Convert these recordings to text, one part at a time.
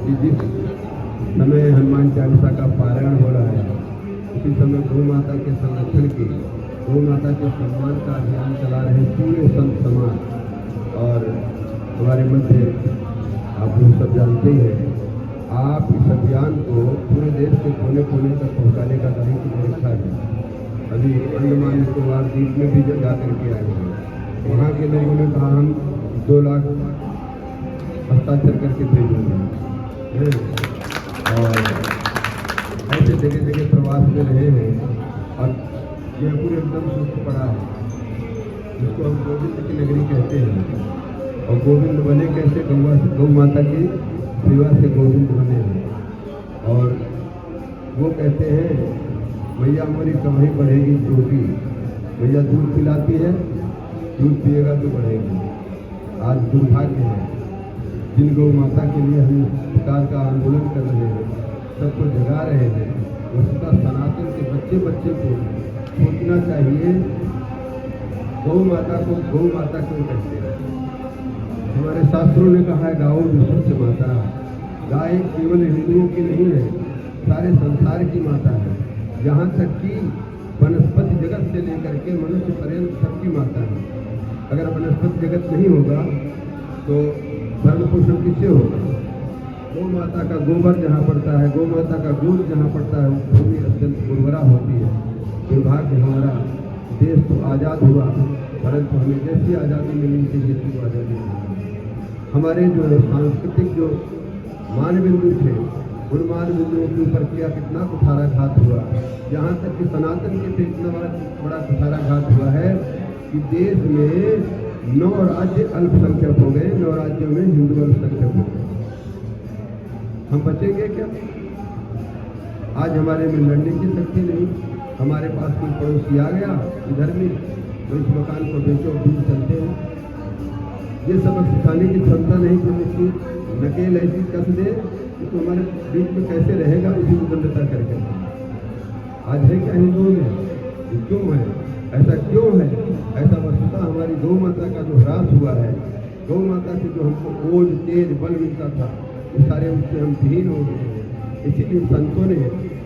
कि जिस समय हनुमान चालीसा का पारायण हो रहा है उसी समय गौ माता के संरक्षण के, गौ माता के सम्मान का अभियान चला रहे पूरे संत समाज। और हमारे मध्य आप लोग सब जानते ही हैं, आप इस अभियान को पूरे देश के कोने कोने तक पहुंचाने का दायित्व रखा है। अभी अंडमान निकोबार द्वीप में भी जा करके आए हैं, वहाँ के लोगों ने कहा हम 2 लाख हस्ताक्षर करके भेजेंगे। और ऐसे जगह जगह प्रवास में रहे हैं और जयपुर एकदम सुस्त पड़ा है, जिसको हम गोविंद की नगरी कहते हैं। और गोविंद बने कैसे? गौ माता की सेवा से गोविंद बने हैं। और वो कहते हैं मैया हमारी कमाई बढ़ेगी चोटी, मैया दूध पिलाती है, दूध पिएगा तो बढ़ेगी। आज दुर्भाग्य है जिन गौ माता के लिए हम इस प्रकार का आंदोलन कर रहे हैं, सबको जगा रहे हैं, वस्तुतः सनातन के बच्चे बच्चे को सोचना चाहिए गौ माता को गौ माता क्यों कहते हैं। हमारे शास्त्रों ने कहा है गाओ विशुद्ध माता। गाय केवल हिंदुओं की नहीं है, सारे संसार की माता है। यहाँ तक कि वनस्पति जगत से लेकर के मनुष्य पर्यंत सबकी माता है। अगर वनस्पति जगत नहीं होगा तो भरण पोषण किससे होगा? गौ माता का गोबर जहाँ पड़ता है, गौ माता का दूध जहाँ पड़ता है, वो भूमि अत्यंत उर्वरा होती है। दुर्भाग्य हमारा देश तो आज़ाद हुआ, परंतु हमें जैसी आज़ादी मिलनी चाहिए थी वो आज़ादी नहीं। हमारे जो सांस्कृतिक जो मानबिंदु थे, उन मानबिंदुओं के ऊपर कितना कुठाराघात हुआ। यहाँ तक कि सनातन के पे इतना बड़ा कुठाराघात हुआ है कि देश में 9 राज्य अल्पसंख्यक हो गए, 9 राज्यों में हिंदू अल्पसंख्यक हो गए। हम बचेंगे क्या? आज हमारे में लड़ने की शक्ति नहीं। हमारे पास कोई पड़ोसी आ गया इधर में, तो इस मकान को बेचो, दूर चलते हैं। ये सबक सिखाने की क्षमता नहीं पुलिस की। नकेल ऐसी कस दे तो हमारे बीच में कैसे रहेगा, इसी उदंडता करके। आज है क्या हिंदुओं में? क्यों है ऐसा? क्यों है ऐसा? वस्तुतः हमारी गौ माता का जो ह्रास हुआ है, गौ माता से जो हमको ओज तेज बल मिलता था, वो सारे उससे हम विहीन हो गए हैं। इसीलिए संतों ने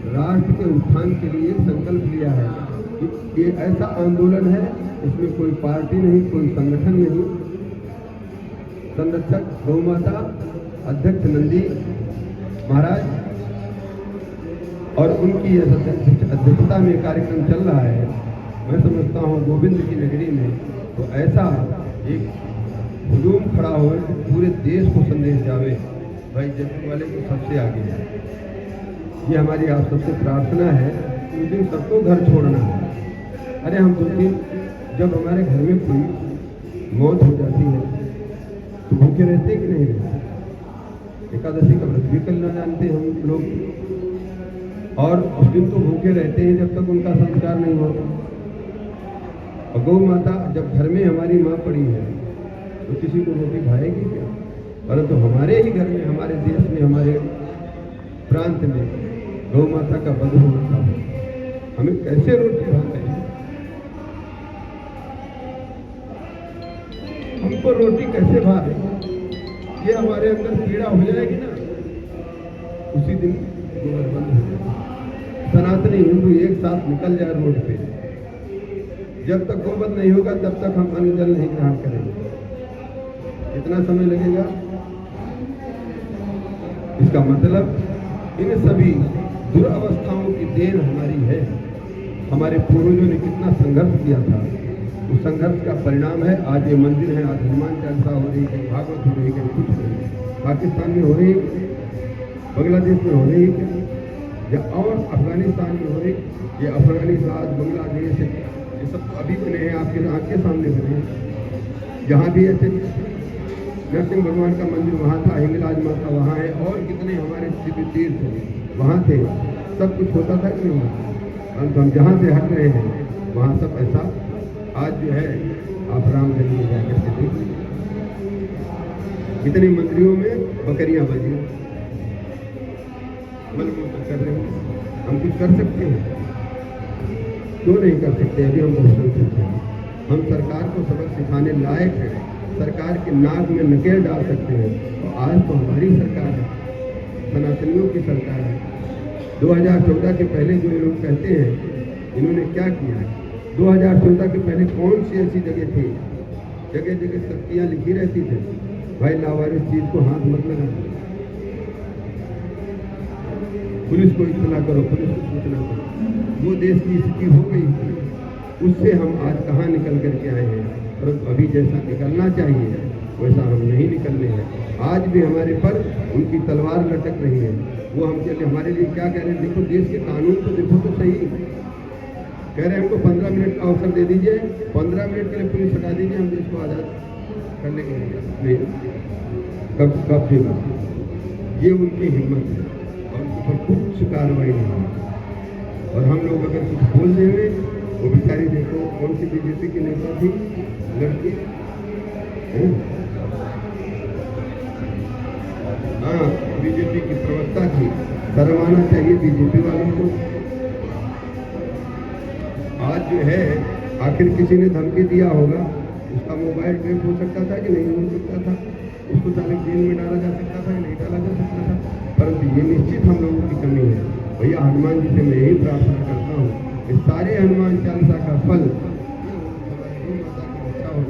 राष्ट्र के उत्थान के लिए संकल्प लिया है कि ये ऐसा आंदोलन है, इसमें कोई पार्टी नहीं, कोई संगठन नहीं। संरक्षक गौ माता अध्यक्ष नंदी महाराज और उनकी अध्यक्षता में कार्यक्रम चल रहा है। मैं समझता हूँ गोविंद की नगरी में तो ऐसा एक हुजूम खड़ा हो कि पूरे देश को संदेश जावे, भाई जयपुर वाले को सबसे आगे है। ये हमारी आप सबसे प्रार्थना है कि उस दिन सबको घर छोड़ना है। अरे हम सोचिए, जब हमारे घर में कोई मौत हो जाती है तो भूखे रहते कि नहीं रहते? एकादशी का व्रत भी करना जानते हैं हम लोग, और उस दिन तो भूखे रहते हैं जब तक उनका संस्कार नहीं होता। और गौ माता जब घर में हमारी माँ पड़ी है तो किसी को रोटी खाएगी क्या? परंतु हमारे ही घर में, हमारे देश में, हमारे प्रांत में गौ माता का वध हो रखा है। हमें कैसे रोटी खाते हैं? हमको रोटी कैसे भावे? ये हमारे अंदर पीड़ा हो जाएगी ना, उसी दिन गोबर बंद हो जाएगा। सनातनी हिंदू एक साथ निकल जाए रोड पे, जब तक गोबंद नहीं होगा तब तक हम अन्न जल नहीं ग्रहण करेंगे। कितना समय लगेगा? इसका मतलब इन सभी दुरावस्थाओं की देन हमारी है। हमारे पूर्वजों ने कितना संघर्ष किया था, उस संघर्ष का परिणाम है आज ये मंदिर है। आज हनुमान चालीसा हो रही है, भागवत हो रही है, कुछ हो रही है। पाकिस्तान में हो रही है, बांग्लादेश में हो रही है, या और अफगानिस्तान में हो रही। ये अफगानिस्तान, बांग्लादेश, ये सब अभी बने हैं, आपके आँख के सामने बने हैं। जहाँ भी ऐसे नरसिंह भगवान का मंदिर वहाँ था, हिंगलाज माता वहाँ है, और कितने हमारे सिद्ध तीर्थ वहाँ थे। सब कुछ होता था कि नहीं होता? परंतु हम जहाँ से हट रहे हैं वहाँ सब ऐसा आज जो है आप रामगंज में जाकर के देखिए, कितने मंदिरों में बकरियां बजी, मलमूत्र कर रहे हैं। हम कुछ कर सकते हैं? क्यों नहीं कर सकते? अभी हम बहुत संतुष्ट हैं। हम सरकार को सबक सिखाने लायक हैं, सरकार के नाक में नकेल डाल सकते हैं। तो आज तो हमारी सरकार है, पत्नियों की सरकार है। 2014 के पहले जो ये लोग कहते हैं, इन्होंने क्या किया? 2014 के पहले कौन सी ऐसी जगह थी? जगह जगह तख्तियाँ लिखी रहती थी, भाई लावारिस चीज को हाथ मत लगाना, पुलिस को इत्तला करो, पुलिस को सूचना करो। वो देश की स्थिति हो गई थी, उससे हम आज कहाँ निकल करके आए हैं। और अभी जैसा निकलना चाहिए वैसा हम नहीं निकलने हैं। आज भी हमारे पर उनकी तलवार लटक रही है। वो हमके लिए, हमारे लिए क्या कह रहे हैं? देखो देश के कानून को देखो तो सही। कह रहे हैं हमको 15 मिनट का अवसर दे दीजिए, 15 मिनट के लिए पुलिस हटा दीजिए, हम देश को आज़ाद करने के लिए कब देगा? ये उनकी हिम्मत है और उनके ऊपर कुछ कार्रवाई नहीं है। और हम लोग अगर कुछ बोल देंगे, वो बेचारी देखो कौन सी बीजेपी की नेता थी, लड़की, हाँ बीजेपी की प्रवक्ता थी। शर्म आना चाहिए बीजेपी वालों को। आज जो है, आखिर किसी ने धमकी दिया होगा, उसका मोबाइल ट्रैप हो सकता था कि नहीं हो सकता था, उसको चालक जेल में डाला जा सकता था या नहीं डाला जा सकता था। परंतु ये निश्चित हम लोगों की कमी है। भैया हनुमान जी से मैं यही प्रार्थना करता हूँ, इस सारे हनुमान चालीसा का फल हमारी माता की रक्षा हो,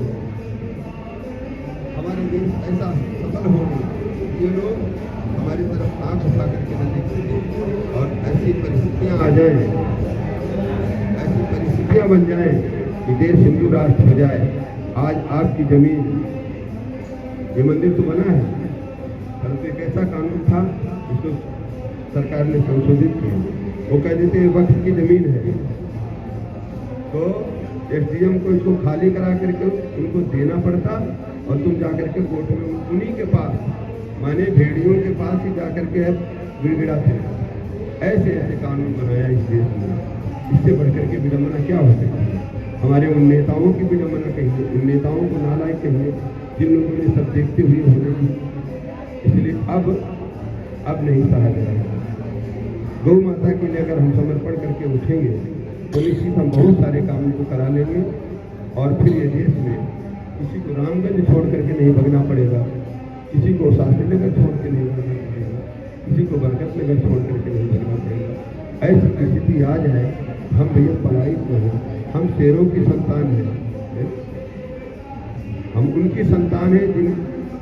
हमारे देश ऐसा सफल हो, ये लोग हमारी तरफ आंख उठा करके न देखें और ऐसी परिस्थितियाँ आ जाए, ऐसी परिस्थितियाँ बन जाए कि देश हिंदू राष्ट्र हो जाए। आज आपकी जमीन, ये मंदिर तो बना है, परंतु एक ऐसा कानून था जिसको सरकार ने संशोधित किया। वो कह देते हैं वक्त की जमीन है, तो एसडीएम को इसको खाली करा करके उनको देना पड़ता और तुम जाकर के कोर्ट में उन्हीं के पास, माने भेड़ियों के पास ही जाकर के गिड़गिड़ाते। ऐसे ऐसे कानून बनाया इस देश में। इससे बढ़कर के विडम्बना क्या हो सकती है? हमारे उन नेताओं की विडम्बना कहिए, उन नेताओं को नालायक कहिए जिन लोगों ने सब देखते हुए होने की। इसलिए अब नहीं सहा जाएगा। गौ माता के लिए अगर हम समर्पण करके उठेंगे तो निश्चित हम बहुत सारे कामों को करा लेंगे और फिर ये देश में किसी को रामगंज छोड़ करके नहीं भगना पड़ेगा, किसी को शास्त्री नगर छोड़ के नहीं भगना पड़ेगा, किसी को बरकत नगर छोड़ करके नहीं भगना पड़ेगा। ऐसी स्थिति आ जाए, हम भैया पढ़ाई को हैं, हम शेरों की संतान हैं, हम उनकी संतान हैं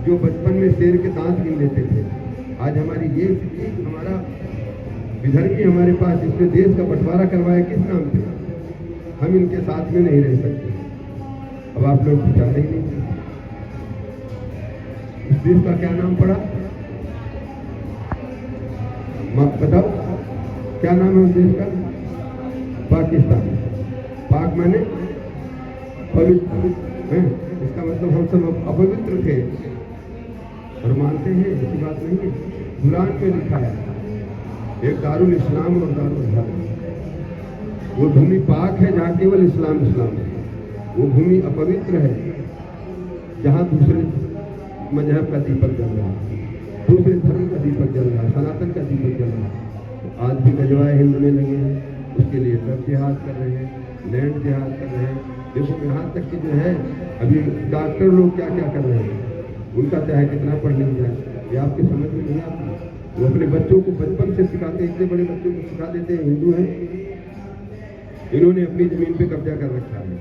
जो बचपन में शेर के दांत गिन लेते थे। आज हमारी ये स्थिति, हमारा विधर्मी हमारे पास, जिसने देश का बंटवारा करवाया किस नाम पे, हम इनके साथ में नहीं रह सकते। अब आप लोग विचार ही नहीं, इस देश का क्या नाम पड़ा? बताओ क्या नाम है उस देश का? पाकिस्तान। पाक माने पवित्र है, इसका मतलब हम सब अपवित्र थे और मानते हैं, ऐसी बात नहीं है। कुरान में लिखा है एक दारुल इस्लाम और दारुल हर्ब। वो भूमि पाक है जहाँ केवल इस्लाम है, वो भूमि अपवित्र है जहाँ दूसरे मजहब का दीपक जल रहा है, दूसरे धर्म का दीपक जल रहा है, सनातन का दीपक जल रहा है। तो आज भी गजवाए हिंदुने लगे हैं, उसके लिए सब जिहाद कर रहे हैं, लैंड जिहाद कर रहे हैं। देखो यहाँ तक कि जो है अभी डॉक्टर लोग क्या क्या कर रहे हैं, उनका चाहे कितना पढ़ लिया जाए, ये आपके समझ में नहीं आता। वो अपने बच्चों को बचपन से सिखाते, इतने बड़े बच्चों को सिखा देते हैं हिंदू हैं। इन्होंने अपनी जमीन पे कब्जा कर रखा है,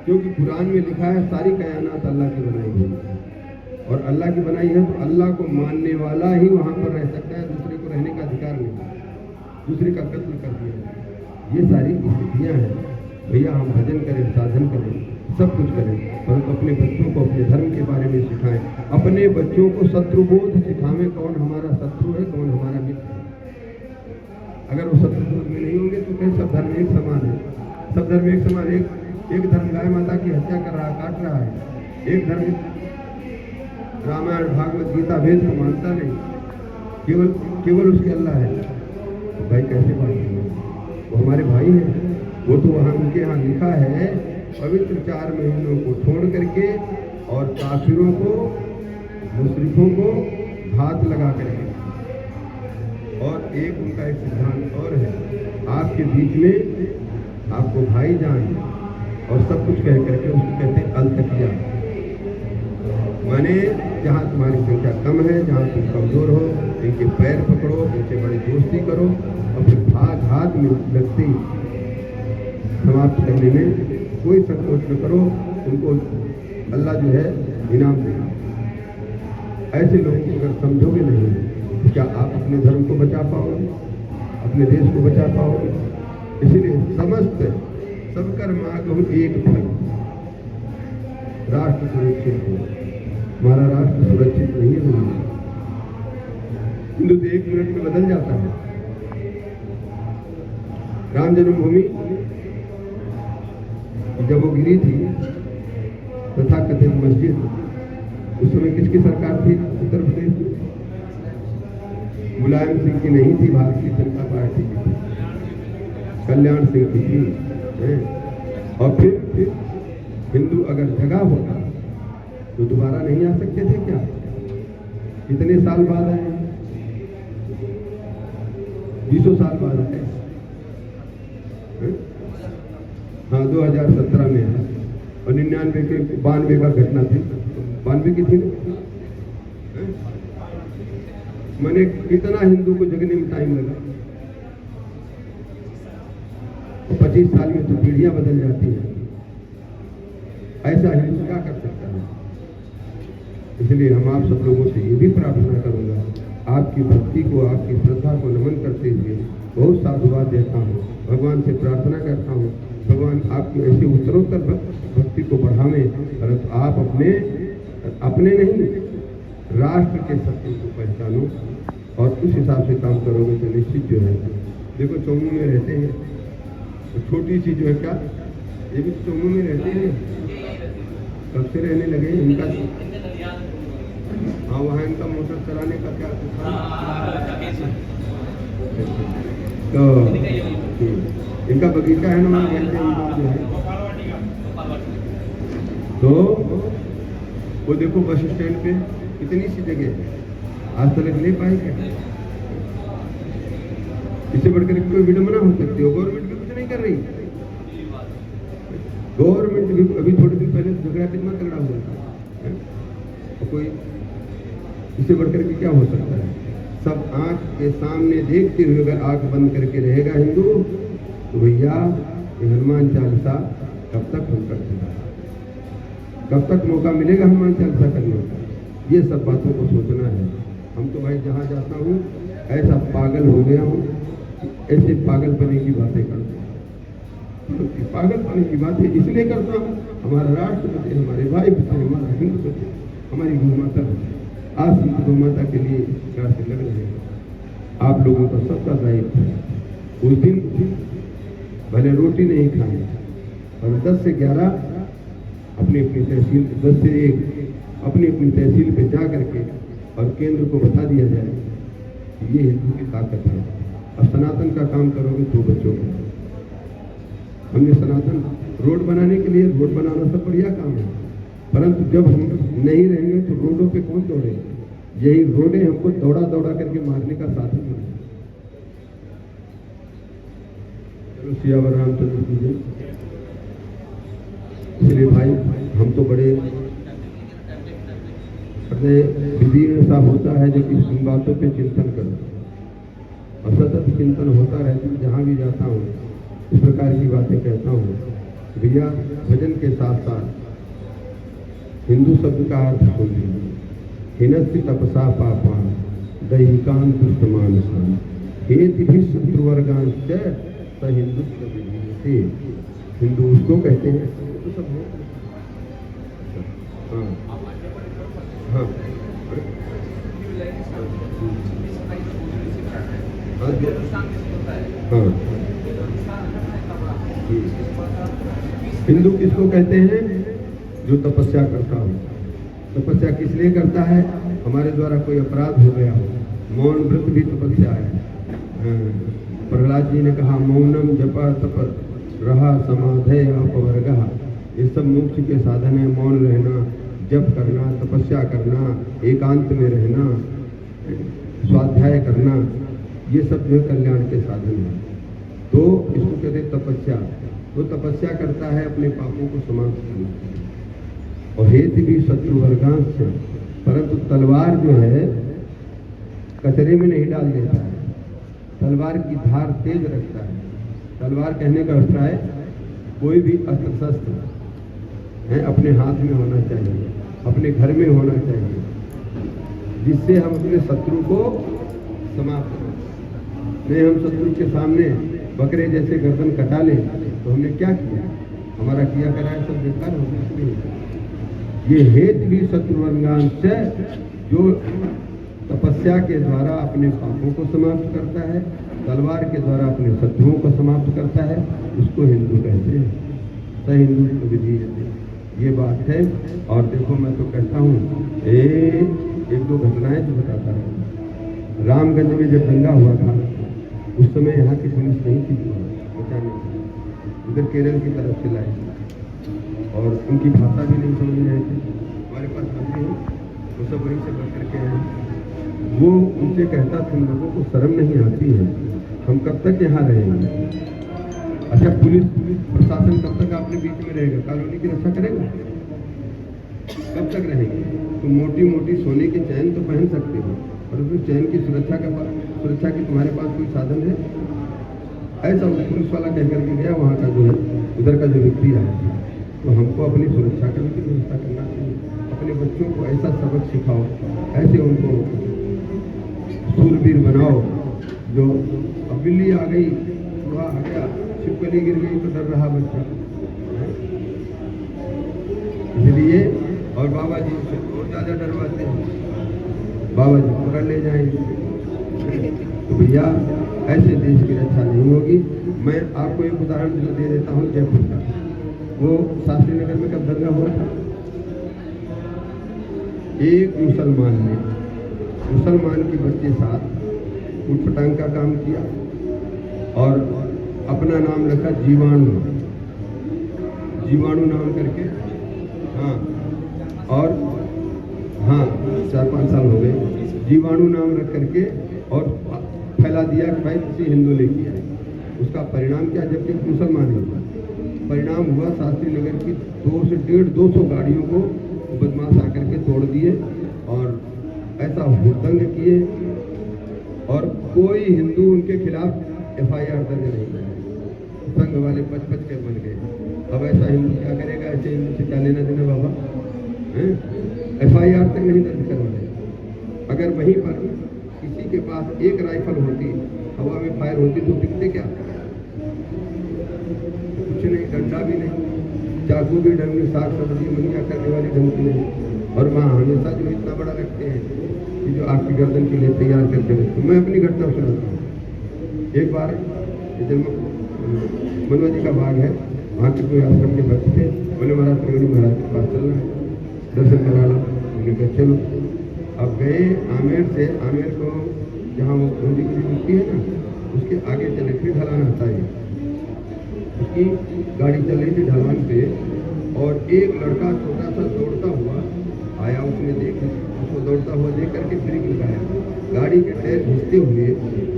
क्योंकि कुरान में लिखा है सारी कायनात अल्लाह की बनाई हुई है, और अल्लाह की बनाई है तो अल्लाह को मानने वाला ही वहाँ पर रह सकता है, दूसरे को रहने का अधिकार नहीं, दूसरे का कत्ल कर दिया। ये सारी स्थितियाँ हैं। भैया हम भजन करें, साधन करें, सब कुछ करें, परंतु अपने बच्चों को अपने धर्म के बारे में सिखाएं, अपने बच्चों को शत्रुबोध सिखाएं, कौन हमारा शत्रु है, कौन हमारा मित्र है। अगर वो शत्रुबोध में नहीं होंगे तो कहीं सब धर्म एक समान है, सब धर्म एक समान। एक धर्म गाय माता की हत्या कर रहा है, काट रहा है, एक धर्म रामायण भागवत गीता वेद को मानता नहीं, केवल उसके अल्लाह है। तो भाई कैसे बात है? वो हमारे भाई हैं, वो तो वहाँ उनके यहाँ लिखा है पवित्र 4 महीनों को छोड़ करके और काफिरों को, मुशरिकों को हाथ लगा करके। और एक उनका एक सिद्धांत और है, आपके बीच में आपको भाईजान और सब कुछ कह करके उसको कहते हैं अल्तकिया, माने जहाँ तुम्हारी संख्या कम है, जहाँ तुम कमजोर हो, इनके पैर पकड़ो, इनसे बड़ी दोस्ती करो और फिर भाग हाथ में लगते ही समाप्त करने में कोई संकोच न करो। उनको अल्लाह जो है इनाम देगा। ऐसे लोगों को अगर समझोगे नहीं तो क्या आप अपने धर्म को बचा पाओगे, अपने देश को बचा पाओगे? इसलिए समस्त सबकर मांगो एक फल, राष्ट्र सुरक्षित हो। हमारा राष्ट्र सुरक्षित नहीं है। हिंदू तो 1 मिनट में बदल जाता है। राम जन्मभूमि जब वो गिरी थी तथा कथित मस्जिद, उस समय किसकी सरकार थी उत्तर प्रदेश में? मुलायम सिंह की नहीं थी, भारतीय जनता पार्टी की थी, कल्याण सिंह की थी। और फिर हिंदू अगर जगा होता तो दोबारा नहीं आ सकते थे क्या? कितने साल बाद आए? 20 साल बाद आए। हाँ, 2017 में है और 99 के 92 का घटना थी, 92 की थी। मैंने कितना हिंदू को जगने में टाइम लगा, और 25 साल में तो पीढ़ियां बदल जाती हैं। ऐसा हिंदू क्या कर सकता है? इसलिए हम आप सब लोगों से ये भी प्रार्थना करूंगा, आपकी भक्ति को, आपकी श्रद्धा को नमन करते हुए बहुत साधुवाद देता हूँ, भगवान से प्रार्थना करता हूँ, भगवान आपकी ऐसी उत्तरोत्तर भक्ति को बढ़ावें, परंतु आप अपने नहीं राष्ट्र के सत्य को पहचानो और उस हिसाब से काम करोगे तो निश्चित जो है। देखो चौमू में रहते हैं तो छोटी सी जो है क्या, ये भी चौमू में रहते हैं, कब से रहने लगे इनका? हाँ, वहाँ इनका मोटर चलाने का क्या तो इनका बगीचा है ना, वहाँ रहते हैं तो वो देखो बस स्टैंड पे कितनी सी जगह है, आज तक ले पाए क्या? इससे बढ़कर कोई विडंबना हो सकती हो? गवर्नमेंट भी कुछ नहीं कर रही। गवर्नमेंट भी अभी थोड़े दिन पहले झगड़ा कितना तगड़ा हुआ था, और कोई इससे बढ़कर के क्या हो सकता है? सब आंख के सामने देखते हुए अगर आंख बंद करके रहेगा हिंदू तो भैया ये हनुमान चालीसा कब तक हम करते हैं? कब तक मौका मिलेगा हनुमान चालीसा करने का? ये सब बातों को सोचना है। हम तो भाई जहाँ जाता हूँ ऐसा पागल हो गया हूँ, ऐसे पागलपने की बातें करते हैं। पागलपने की बातें इसलिए करता हूँ, हमारा राष्ट्र बचे, हमारे भाई बचे, हमारा हिंदू बचे, हमारी गौ माता बचे। आज हम गौ माता के लिए तरह से लग रहे हैं। आप लोगों का सबका दायित्व है। उस दिन भले रोटी नहीं खाए और 10 से 11 अपनी अपनी तहसील, 10 से 1 अपनी अपनी तहसील पे जा करके और केंद्र को बता दिया जाए कि ये हिंदू की ताकत है। अब सनातन का काम करोगे तो बचोगे। हमने सनातन रोड बनाने के लिए, रोड बनाना सब बढ़िया काम है, परंतु जब हम नहीं रहेंगे तो रोडों पे कौन दौड़ेगा? यही रोडें हमको दौड़ा दौड़ा करके मारने का साधन है। चलो सियावर रामचंद्र की जय। इसलिए भाई हम तो बड़े विधि ऐसा होता है जो कि इन बातों पे चिंतन करो और सतत चिंतन होता रहता है। जहाँ भी जाता हूँ इस प्रकार की बातें कहता हूँ। भैया भजन के साथ साथ हिंदू शब्द का अर्थ सुन लीजिए। हिनस्ति तपसा पापा दैहिकान दुष्टमानसान हेति भी शत्रुवर्गांश हिंदुत्व से। हिंदू उसको कहते हैं तो सब है। हाँ हाँ हाँ, हिंदू किसको कहते हैं? जो तपस्या करता हो। तपस्या किस लिए करता है? हमारे द्वारा कोई अपराध हो गया हो। मौन व्रत भी तपस्या है। प्रहलाद जी ने कहा मौनम जपा तप रहा समाधय अपवर्गः। ये सब मोक्ष के साधन है। मौन रहना, जप करना, तपस्या करना, एकांत में रहना, स्वाध्याय करना, ये सब जो है कल्याण के साधन है। तो इसको कहते हैं तपस्या। तो तपस्या करता है अपने पापों को समाप्त करने के लिए। और हेतु भी शत्रुवर्गांश, परंतु तलवार जो है कचरे में नहीं डाल देता है, तलवार की धार तेज रखता है। तलवार कहने का अभिप्राय कोई भी अस्त्र शस्त्र है अपने हाथ में होना चाहिए, अपने घर में होना चाहिए, जिससे हम अपने शत्रु को समाप्त करें। नहीं हम शत्रु के सामने बकरे जैसे गर्दन कटा लें तो हमने क्या किया, हमारा किया कराया सब बेकार हो गया। ये हेत भी शत्रुअंगान से जो तपस्या के द्वारा अपने पापों को समाप्त करता है, तलवार के द्वारा अपने शत्रुओं को समाप्त करता है, उसको हिंदू कहते हैं। स हिंदू विधि ये बात है। और देखो मैं तो कहता हूँ एक दो घटनाएं जो बताता है। रामगंज में जब दंगा हुआ था उस समय यहाँ की पुलिस नहीं थी बचाने की, उधर केरल की तरफ से लाई और उनकी भाषा भी नहीं समझ रहे थे। हमारे पास मंत्री हैं वो सब वहीं से बढ़ करके आए। वो उनसे कहता था उन लोगों को शर्म नहीं आती है, हम कब तक यहाँ रहेंगे? अच्छा पुलिस प्रशासन कब तक आपने बीच में रहेगा, कॉलोनी की रक्षा करेगा? कब तक रहेंगे? तो मोटी मोटी सोने की चैन तो पहन सकते हो और उस चैन की सुरक्षा की तुम्हारे पास कोई साधन है? ऐसा वो पुलिस वाला कह करके गया वहाँ का जो है उधर का जो व्यक्ति है। तो हमको अपनी सुरक्षा की भी व्यवस्था करना चाहिए। अपने बच्चों को ऐसा सबक सिखाओ, ऐसे उनको शूरवीर बनाओ। जो अब बिल्ली आ गई, चूहा आ गया, छिपकली गिर गई तो डर रहा बच्चा, इसलिए और बाबा जी से और ज़्यादा डरवाते हैं, बाबा जी पकड़ ले जाएंगे। तो भैया ऐसे देश की रक्षा नहीं होगी। मैं आपको एक उदाहरण दे देता हूँ जयपुर का। वो शास्त्री नगर में कब दंगा हुआ था, एक मुसलमान की बच्चे साथ उठपटांग का काम किया और अपना नाम रखा जीवाणु नाम करके। हाँ और हाँ 4-5 साल हो गए, जीवाणु नाम रख करके और फैला दिया कि भाई किसी हिंदू ने किया है। उसका परिणाम क्या, जबकि मुसलमान है, परिणाम हुआ शास्त्री नगर की 200 से 150 गाड़ियों को बदमाश आकर के तोड़ दिए और ऐसा हुड़दंग किए और कोई हिंदू उनके खिलाफ FIR दर्ज नहीं किया। संघ वाले पच के बन गए। अब ऐसा हिंदू क्या करेगा, ऐसे हिंदू से क्या लेना देना बाबा? FIR तक नहीं दर्ज करवाए। अगर वहीं पर किसी के पास एक राइफल होती, हवा में फायर होती तो दिखते क्या? कुछ नहीं, डंडा भी नहीं, चाकू भी ढंग में, साग सब्जी मुनिया करने वाली ढंग की नहीं। और वहाँ हमेशा जो इतना बड़ा रखते हैं कि जो आपकी गर्दन के लिए तैयार करते हैं। तो मैं अपनी घटना सुनाता हूँ। एक बार मनोज जी का बाग है, वहाँ के कोई आश्रम के भक्त थे, बोले महाराज त्रिवेणी महाराज के पास चलना है, दर्शन करा लो। उन्होंने कहा चलो। अब गए आमेर को, जहाँ वो गोदी की मिट्टी है ना, उसके आगे चले, फिर ढलान आता है। उसकी गाड़ी चल रही थी ढलान पे और एक लड़का छोटा सा दौड़ता हुआ आया। उसने उसको दौड़ता हुआ देख करके ब्रेक लगाया, गाड़ी के टायर घिसते हुए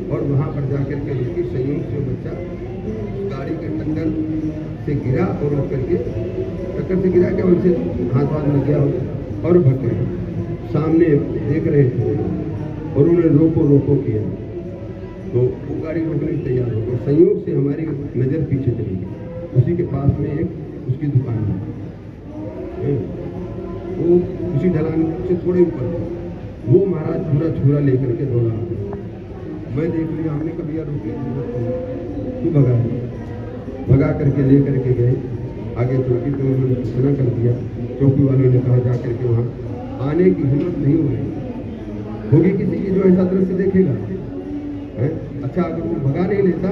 और वहाँ पर जाकर के उसकी संयोग से बच्चा गाड़ी के टक्कर से गिरा और उठ करके टक्कर से गिरा, क्या उनसे हाथ लग गया और भग गए। सामने देख रहे थे और उन्हें रोको किया तो वो गाड़ी रोकने की तैयार हो गई। संयोग से हमारी नज़र पीछे चली गई। उसी के पास में एक उसकी दुकान है, वो उसी ढलान से थोड़े ऊपर था। वो महाराज पूरा छुरा लेकर के दौड़ा। मैं देख लिया, हमने कभी यार रुकने की जरूरत नहीं, तू भगा करके ले करके गए। आगे चौकी तो उन्होंने सूचना कर दिया। चौकी वाले ने कहा जा करके वहाँ आने की हिम्मत नहीं हो रही होगी किसी की जो ऐसा दृश्य देखेगा है? अच्छा अगर वो भगा नहीं लेता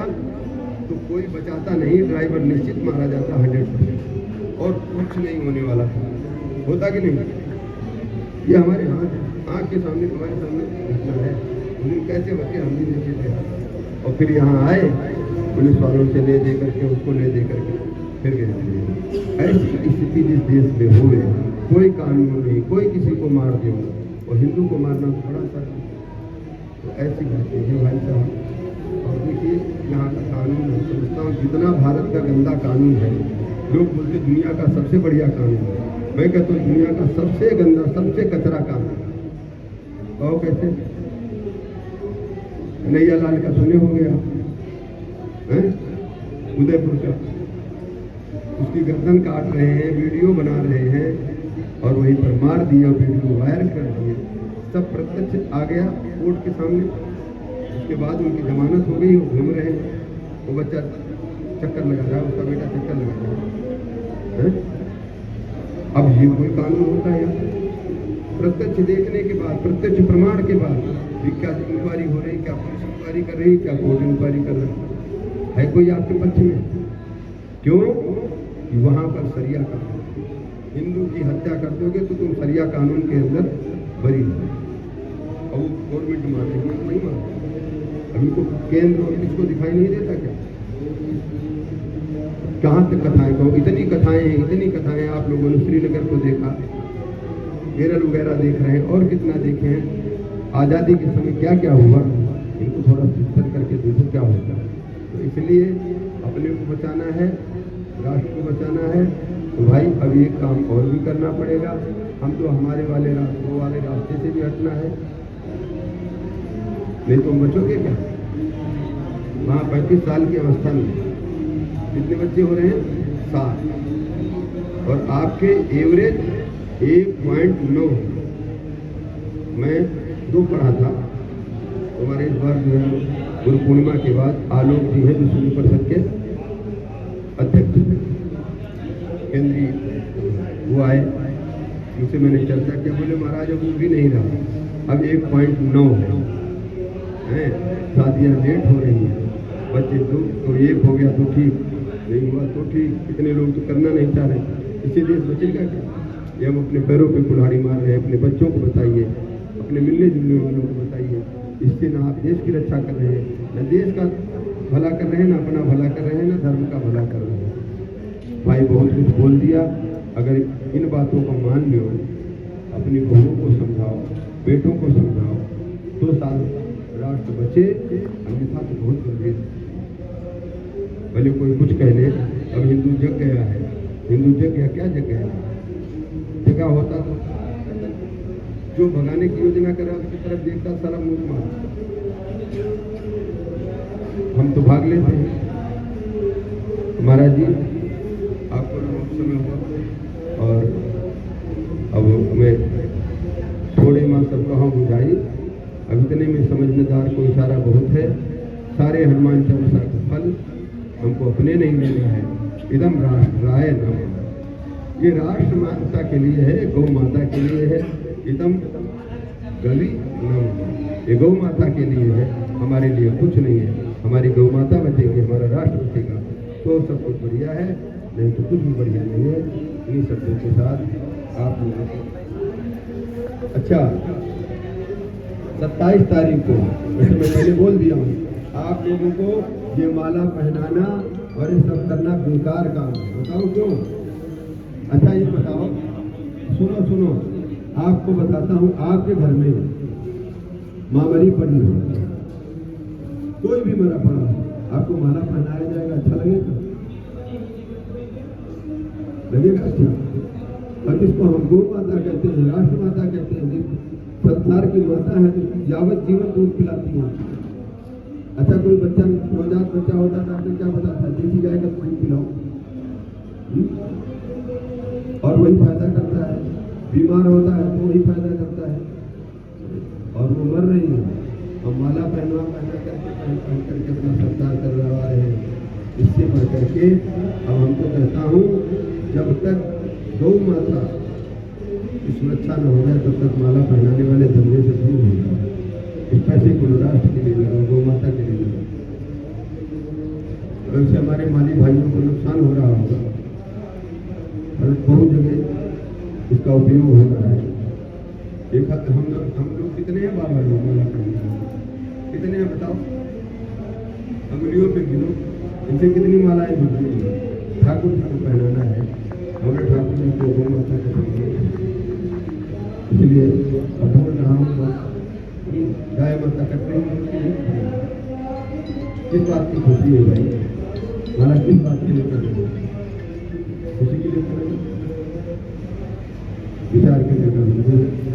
तो कोई बचाता नहीं, ड्राइवर निश्चित मारा जाता 100%, और कुछ नहीं होने वाला था। होता कि नहीं? ये हमारे आँख के सामने, तुम्हारे सामने घटना है। उन्हें कैसे बच्चे हम भी देखे थे और फिर यहाँ आए, पुलिस वालों से ले दे करके उसको ले दे करके फिर गए। ऐसी स्थिति जिस देश में हो गई, कोई कानून नहीं, कोई किसी को मार दे और हिंदू को मारना तो बड़ा सा, तो ऐसी बातें हैं भाई साहब। और देखिए यहाँ का कानून, मैं समझता हूँ जितना भारत का गंदा कानून है, लोग बोलते दुनिया का सबसे बढ़िया कानून है, मैं कहता हूँ दुनिया का सबसे गंदा, सबसे कचरा कानून। कहो कैसे? कन्हैया लाल का सुने हो गया है, उदयपुर का, उसकी गर्दन काट रहे हैं, वीडियो बना रहे हैं और वहीं पर मार दिया, वीडियो वायरल कर दिए, सब प्रत्यक्ष आ गया कोर्ट के सामने। उसके बाद उनकी जमानत हो गई, वो घूम रहे हैं, वो बच्चा चक्कर लगा रहा है, उसका बेटा चक्कर लगा रहा है। अब ये कोई कानून होता है यार? प्रत्यक्ष देखने के बाद, प्रत्यक्ष प्रमाण के बाद क्या इंक्वायरी हो रही, क्या पुलिस इंक्वायरी कर रही, क्या कोर्ट इंक्वायरी कर रही है? कोई आपके पक्ष में? क्यों? कि वहां पर सरिया कानून, हिंदू की हत्या कर दोगे तो तुम सरिया कानून के अंदर बरी हो, और गवर्नमेंट मानेगी नहीं मानेगी। अभी तो केंद्र और किसको दिखाई नहीं देता क्या? कहाँ तक कथाएं कहो, इतनी कथाएं हैं, इतनी कथाएं। आप लोगों ने श्रीनगर को देखा, केरल वगैरह देख रहे हैं, और कितना देखे हैं। आज़ादी के समय क्या क्या हुआ, इनको थोड़ा चिंतन करके देखो क्या होता है। तो इसलिए अपने को बचाना है, राष्ट्र को बचाना है, तो भाई अभी एक काम और भी करना पड़ेगा। हम तो हमारे वाले रास्ते से भी हटना है, नहीं तो बचोगे क्या? वहाँ 35 साल की अवस्था में कितने बच्चे हो रहे हैं? 7, और आपके एवरेज 1.9। मैं 2 पढ़ा था। हमारे इस बार जो है गुरु पूर्णिमा के बाद आलोक जी है जो सुन्नी परिषद के अध्यक्ष केंद्रीय, वो आए, उनसे मैंने चर्चा किया। बोले महाराज अब वो भी नहीं रहा, अब 1.9 है। शादियाँ लेट हो रही हैं, बच्चे तो 1 हो गया तो ठीक, नहीं हुआ तो ठीक। कितने लोग तो करना नहीं चाह रहे, इसी देश बचेगा क्या? ये हम अपने पैरों पे कुल्हाड़ी मार रहे हैं। अपने बच्चों को बताइए, अपने मिलने जुलने वालों को बताइए। इससे ना आप देश की रक्षा कर रहे हैं, न देश का भला कर रहे हैं, ना अपना भला कर रहे हैं, ना धर्म का भला कर रहे हैं। भाई बहुत कुछ बोल दिया। अगर इन बातों को मान लो, अपनी बहुओं को समझाओ, बेटों को समझाओ, तो राष्ट्र बचे, अन्यथा तो बहुत गंभीर। भले कोई कुछ कह ले, अब हिंदू जग गया है, हिंदू जग गया, क्या जग गया? जगह होता तो जो भगाने की योजना कर रहा उसकी तरफ देखता, सारा मुंह मार, हम तो भाग लेते हैं। महाराज जी आपको समय हुआ, और अब मैं थोड़े माँ सब कहा बुझाई, अब इतने में समझदार को इशारा बहुत है। सारे हनुमान चालीसा का फल हमको अपने नहीं लेना है। इदम राष्ट्राय नमः, ये राष्ट्र माता के लिए है, गौ माता के लिए है। इदम गवि नमः, ये गौ माता के लिए है, हमारे लिए कुछ नहीं है। हमारी गौ माता बचेगी, हमारा राष्ट्र बचेगा, तो सब कुछ बढ़िया है, नहीं तो कुछ भी बढ़िया नहीं है। इन्हीं शब्दों के साथ आप लोग अच्छा 27 तारीख को, वैसे मैं पहले बोल दिया हूँ, आप लोगों को ये माला पहनाना और ये सब करना बेकार काम है। बताओ क्यों? अच्छा ये बताओ, सुनो, आपको बताता हूँ। आपके घर में मामरी पड़ी हो, कोई भी मरा पड़ा हो, आपको माला पहनाया जाएगा, अच्छा लगेगा? अच्छा। और जिसको हम गौ माता कहते हैं, राष्ट्र माता कहते हैं, जिस संसार की माता है, तो यावत जीवन दूध पिलाती है। अच्छा कोई बच्चा, नवजात बच्चा होता, डॉक्टर क्या बताता है? देसी गाय का दूध पिलाओ, और वही फायदा करता है। बीमार होता है तो वही फायदा करता है, और वो मर रही है। हम माला पहना करके अपना सत्कार करवा रहे हैं। इससे बढ़ करके अब हमको कहता हूँ, जब तक गौ माता की सुरक्षा न हो जाए, तब तक माला पहनाने वाले धंधे से दूर हो जाए। इस पैसे को राष्ट्र के लिए लगाओ, गौ माता के लिए लगाओ। वैसे हमारे माली भाइयों को नुकसान हो रहा होगा, और बहुत जगह इसका उपयोग हो रहा है। एक हम लोग कितने हैं बाबा लोग माला पहनने? कितने हैं बताओ? अंगुलियों पे गिनो, इनसे कितनी मालाएं बिकती हैं? ठाकुर जी को पहनाना है, हमें ठाकुर जी को गौ माता का सम्मान। इसलिए अब बोल रहा हूँ, गाय माता कटने किस बात की खुशी है भाई? माला किस बात के लिए कर रहे हैं? खुशी के लिए कर रहे हैं? विचार के लिए कर रहे हैं।